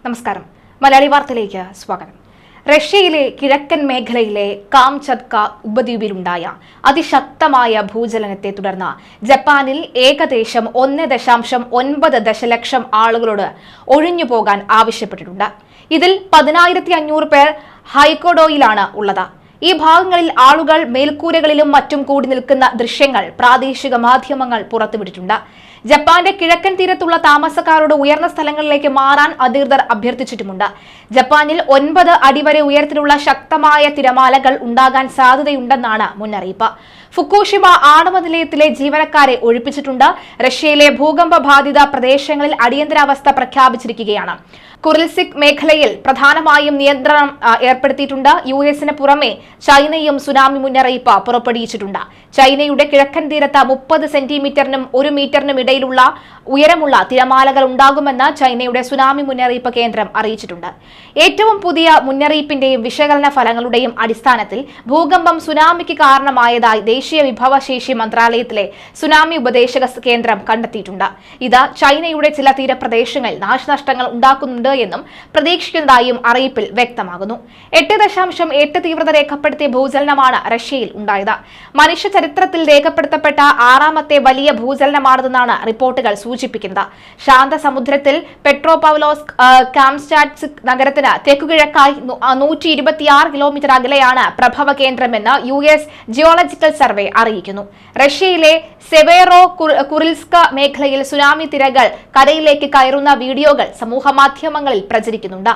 നമസ്കാരം. മലയാളി വാർത്തയിലേക്ക് സ്വാഗതം. റഷ്യയിലെ കിഴക്കൻ മേഖലയിലെ കാംചത്ക ഉപദ്വീപിലുണ്ടായ അതിശക്തമായ ഭൂചലനത്തെ തുടർന്ന് ജപ്പാനിൽ ഏകദേശം 1.9 ദശലക്ഷം ആളുകളോട് ഒഴിഞ്ഞുപോകാൻ ആവശ്യപ്പെട്ടിട്ടുണ്ട്. ഇതിൽ 10,500 പേർ ഹൈക്കോഡോയിലാണ് ഉള്ളത്. ഈ ഭാഗങ്ങളിൽ ആളുകൾ മേൽക്കൂരകളിലും മറ്റും കൂടി നിൽക്കുന്ന ദൃശ്യങ്ങൾ പ്രാദേശിക മാധ്യമങ്ങൾ പുറത്തുവിട്ടിട്ടുണ്ട്. ജപ്പാന്റെ കിഴക്കൻ തീരത്തുള്ള താമസക്കാരോട് ഉയർന്ന സ്ഥലങ്ങളിലേക്ക് മാറാൻ അധികൃതർ അഭ്യർത്ഥിച്ചിട്ടുമുണ്ട്. ജപ്പാനിൽ 9 അടി വരെ ഉയരത്തിലുള്ള ശക്തമായ തിരമാലകൾ ഉണ്ടാകാൻ സാധ്യതയുണ്ടെന്നാണ് മുന്നറിയിപ്പ്. ഫുക്കുഷിമ ആണവ നിലയത്തിലെ ജീവനക്കാരെ ഒഴിപ്പിച്ചിട്ടുണ്ട്. റഷ്യയിലെ ഭൂകമ്പ ബാധിത പ്രദേശങ്ങളിൽ അടിയന്തരാവസ്ഥ പ്രഖ്യാപിച്ചിരിക്കുകയാണ്. കുറിൽസിക് മേഖലയിൽ പ്രധാനമായും നിയന്ത്രണം ഏർപ്പെടുത്തിയിട്ടുണ്ട്. യുഎസിന് പുറമെ ചൈനയും സുനാമി മുന്നറിയിപ്പ് പുറപ്പെടുവിച്ചിട്ടുണ്ട്. ചൈനയുടെ കിഴക്കൻ തീരത്ത് 30 സെന്റിമീറ്ററിനും 1 മീറ്ററിനും ഇടയിലുള്ള ഉയരമുള്ള തിരമാലകൾ ഉണ്ടാകുമെന്ന് ചൈനയുടെ സുനാമി മുന്നറിയിപ്പ് കേന്ദ്രം അറിയിച്ചിട്ടുണ്ട്. ഏറ്റവും പുതിയ മുന്നറിയിപ്പിന്റെയും വിശകലന ഫലങ്ങളുടെയും അടിസ്ഥാനത്തിൽ ഭൂകമ്പം സുനാമിക്ക് കാരണമായതായി ദേശീയ വിഭവശേഷി മന്ത്രാലയത്തിലെ സുനാമി ഉപദേശക കേന്ദ്രം കണ്ടെത്തിയിട്ടുണ്ട്. ഇത് ചൈനയുടെ ചില തീരപ്രദേശങ്ങളിൽ നാശനഷ്ടങ്ങൾ ഉണ്ടാക്കുന്നുണ്ട് എന്നും പ്രതീക്ഷിക്കുന്നതായും അറിയിപ്പിൽ വ്യക്തമാകുന്നു. 8.8 തീവ്രത രേഖപ്പെടുത്തിയ ഭൂചലനമാണ് റഷ്യയിൽ ഉണ്ടായത്. മനുഷ്യ ചരിത്രത്തിൽ രേഖപ്പെടുത്തപ്പെട്ട 6ാമത്തെ വലിയ ഭൂചലനമാണിതെന്നാണ് റിപ്പോർട്ടുകൾ സൂചിപ്പിക്കുന്നത്. ശാന്തസമുദ്രത്തിൽ പെട്രോപൗലോസ്ക് കാംചാറ്റ്സ്ക് നഗരത്തിന് തെക്കുകിഴക്കായി 126 കിലോമീറ്റർ അകലെയാണ് പ്രഭവ കേന്ദ്രമെന്ന് US ജിയോളജിക്കൽ സർവേ അറിയിക്കുന്നു. റഷ്യയിലെ സെവേറോ കുറിൽസ്ക മേഖലയിൽ സുനാമി തിരകൾ കരയിലേക്ക് കയറുന്ന വീഡിയോകൾ സമൂഹമാധ്യമങ്ങളിൽ പ്രചരിക്കുന്നുണ്ട്.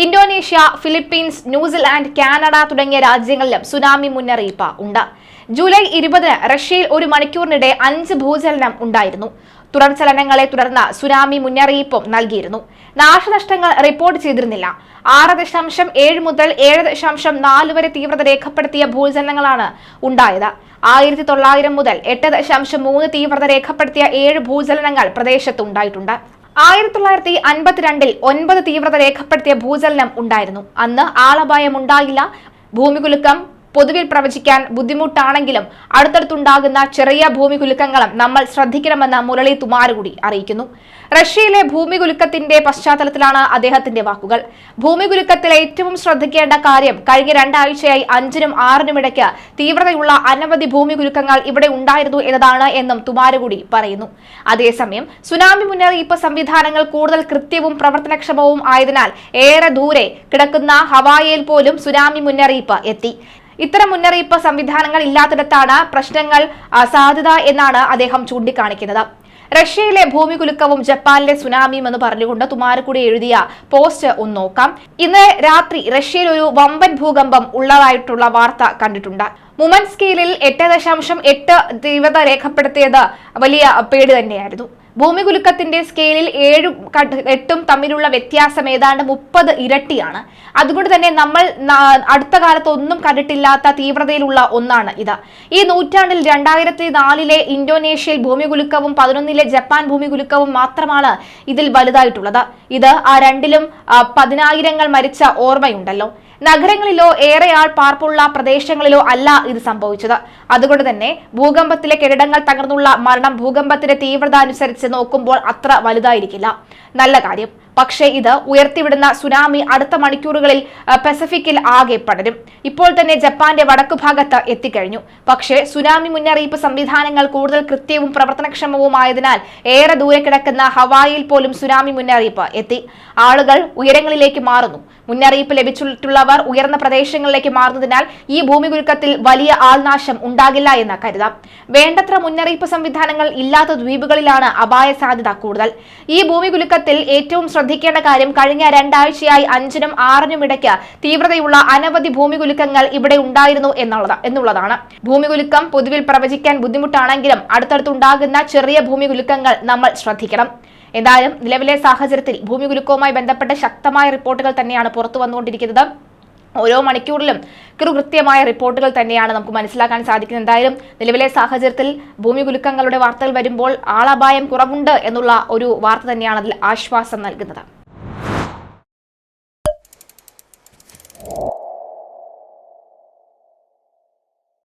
ഇന്തോനേഷ്യ, ഫിലിപ്പീൻസ്, ന്യൂസിലാൻഡ്, കാനഡ തുടങ്ങിയ രാജ്യങ്ങളിലും സുനാമി മുന്നറിയിപ്പ് ഉണ്ട്. ജൂലൈ 20 റഷ്യയിൽ 1 മണിക്കൂറിനിടെ 5 ഭൂചലനം ഉണ്ടായിരുന്നു. തുടർചലനങ്ങളെ തുടർന്ന് സുനാമി മുന്നറിയിപ്പും നൽകിയിരുന്നു. നാശനഷ്ടങ്ങൾ റിപ്പോർട്ട് ചെയ്തിരുന്നില്ല. 6.7 മുതൽ 7.4 വരെ തീവ്രത രേഖപ്പെടുത്തിയ ഭൂചലനങ്ങളാണ് ഉണ്ടായത്. 1900 മുതൽ 8.3 തീവ്രത രേഖപ്പെടുത്തിയ 7 ഭൂചലനങ്ങൾ പ്രദേശത്തുണ്ടായിട്ടുണ്ട്. 1952 9 തീവ്രത രേഖപ്പെടുത്തിയ ഭൂചലനം ഉണ്ടായിരുന്നു. അന്ന് ആളപായം ഉണ്ടായില്ല. ഭൂമികുലുക്കം പൊതുവിൽ പ്രവചിക്കാൻ ബുദ്ധിമുട്ടാണെങ്കിലും അടുത്തടുത്തുണ്ടാകുന്ന ചെറിയ ഭൂമികുലുക്കങ്ങളും നമ്മൾ ശ്രദ്ധിക്കണമെന്ന് മുരളി തുമാരകുടി അറിയിക്കുന്നു. റഷ്യയിലെ ഭൂമികുലുക്കത്തിന്റെ പശ്ചാത്തലത്തിലാണ് അദ്ദേഹത്തിന്റെ വാക്കുകൾ. ഭൂമികുലുക്കത്തിൽ ഏറ്റവും ശ്രദ്ധിക്കേണ്ട കാര്യം കഴിഞ്ഞ 2 ആഴ്ചയായി 5നും 6നും ഇടയ്ക്ക് തീവ്രതയുള്ള അനവധി ഭൂമികുലുക്കങ്ങൾ ഇവിടെ ഉണ്ടായിരുന്നു എന്നതാണ് എന്നും തുമാരകുടി പറയുന്നു. അതേസമയം സുനാമി മുന്നറിയിപ്പ് സംവിധാനങ്ങൾ കൂടുതൽ കൃത്യവും പ്രവർത്തനക്ഷമവും ആയതിനാൽ ഏറെ ദൂരെ കിടക്കുന്ന ഹവായിയിൽ പോലും സുനാമി മുന്നറിയിപ്പ് എത്തി. ഇത്തരം മുന്നറിയിപ്പ് സംവിധാനങ്ങൾ ഇല്ലാത്തിടത്താണ് പ്രശ്നങ്ങൾ സാധ്യത എന്നാണ് അദ്ദേഹം ചൂണ്ടിക്കാണിക്കുന്നത്. റഷ്യയിലെ ഭൂമികുലുക്കവും ജപ്പാനിലെ സുനാമിയും എന്ന് പറഞ്ഞുകൊണ്ട് തുമാരക്കുടി എഴുതിയ പോസ്റ്റ് ഒന്ന് നോക്കാം. ഇന്ന് രാത്രി റഷ്യയിൽ ഒരു വമ്പൻ ഭൂകമ്പം ഉള്ളതായിട്ടുള്ള വാർത്ത കണ്ടിട്ടുണ്ട്. മുമൻ സ്കെയിലിൽ 8.8 തീവ്രത രേഖപ്പെടുത്തിയത് വലിയ പേടി തന്നെയായിരുന്നു. ഭൂമികുലുക്കത്തിന്റെ സ്കെയിലിൽ 7ഉം 8ഉം തമ്മിലുള്ള വ്യത്യാസം ഏതാണ്ട് 30 ഇരട്ടിയാണ്. അതുകൊണ്ട് തന്നെ നമ്മൾ അടുത്ത കാലത്ത് ഒന്നും കണ്ടിട്ടില്ലാത്ത തീവ്രതയിലുള്ള ഒന്നാണ് ഇത്. ഈ നൂറ്റാണ്ടിൽ 2004 ഇന്തോനേഷ്യയിൽ ഭൂമികുലുക്കവും 2011 ജപ്പാൻ ഭൂമികുലുക്കവും മാത്രമാണ് ഇതിൽ വലുതായിട്ടുള്ളത്. ഇത് ആ രണ്ടിലും 10,000 മരിച്ച ഓർമ്മയുണ്ടല്ലോ. നഗരങ്ങളിലോ ഏറെയാൾ പാർപ്പുള്ള പ്രദേശങ്ങളിലോ അല്ല ഇത് സംഭവിച്ചത്. അതുകൊണ്ട് തന്നെ ഭൂകമ്പത്തിലെ കെട്ടിടങ്ങൾ തകർന്നുള്ള മരണം ഭൂകമ്പത്തിന്റെ തീവ്രത അനുസരിച്ച് നോക്കുമ്പോൾ അത്ര വലുതായിരിക്കില്ല. നല്ല കാര്യം. പക്ഷേ ഇത് ഉയർത്തിവിടുന്ന സുനാമി അടുത്ത മണിക്കൂറുകളിൽ പസഫിക്കിൽ ആകെ പടരും. ഇപ്പോൾ തന്നെ ജപ്പാന്റെ വടക്കുഭാഗത്ത് എത്തിക്കഴിഞ്ഞു. പക്ഷേ സുനാമി മുന്നറിയിപ്പ് സംവിധാനങ്ങൾ കൂടുതൽ കൃത്യവും പ്രവർത്തനക്ഷമവുമായതിനാൽ ഏറെ ദൂരെ കിടക്കുന്ന ഹവായിയിൽ പോലും സുനാമി മുന്നറിയിപ്പ് എത്തി. ആളുകൾ ഉയരങ്ങളിലേക്ക് മാറുന്നു. മുന്നറിയിപ്പ് ലഭിച്ചിട്ടുള്ളവർ ഉയർന്ന പ്രദേശങ്ങളിലേക്ക് മാറുന്നതിനാൽ ഈ ഭൂമികുലുക്കത്തിൽ വലിയ ആൾനാശം ഉണ്ടാകില്ല എന്ന് കരുതാം. വേണ്ടത്ര മുന്നറിയിപ്പ് സംവിധാനങ്ങൾ ഇല്ലാത്ത ദ്വീപുകളിലാണ് അപായ സാധ്യത കൂടുതൽ. ഈ ഭൂമികുലുക്കത്തിൽ ഏറ്റവും ശ്രദ്ധിക്കേണ്ട കാര്യം കഴിഞ്ഞ 2 ആഴ്ചയായി 5നും 6നും ഇടയ്ക്ക് തീവ്രതയുള്ള അനവധി ഭൂമികുലുക്കങ്ങൾ ഇവിടെ ഉണ്ടായിരുന്നു എന്നുള്ളതാണ്. ഭൂമികുലുക്കം പൊതുവിൽ പ്രവചിക്കാൻ ബുദ്ധിമുട്ടാണെങ്കിലും അടുത്തടുത്തുണ്ടാകുന്ന ചെറിയ ഭൂമികുലുക്കങ്ങൾ നമ്മൾ ശ്രദ്ധിക്കണം. എന്തായാലും നിലവിലെ സാഹചര്യത്തിൽ ഭൂമികുലുക്കവുമായി ബന്ധപ്പെട്ട ശക്തമായ റിപ്പോർട്ടുകൾ തന്നെയാണ് പുറത്തു വന്നുകൊണ്ടിരിക്കുന്നത്. ഓരോ മണിക്കൂറിലും കൃത്യമായ റിപ്പോർട്ടുകൾ തന്നെയാണ് നമുക്ക് മനസ്സിലാക്കാൻ സാധിക്കുന്നത്. എന്തായാലും നിലവിലെ സാഹചര്യത്തിൽ ഭൂമികുലുക്കങ്ങളുടെ വാർത്തകൾ വരുമ്പോൾ ആളപായം കുറവുണ്ട് എന്നുള്ള ഒരു വാർത്ത തന്നെയാണ് അതിൽ ആശ്വാസം നൽകുന്നത്.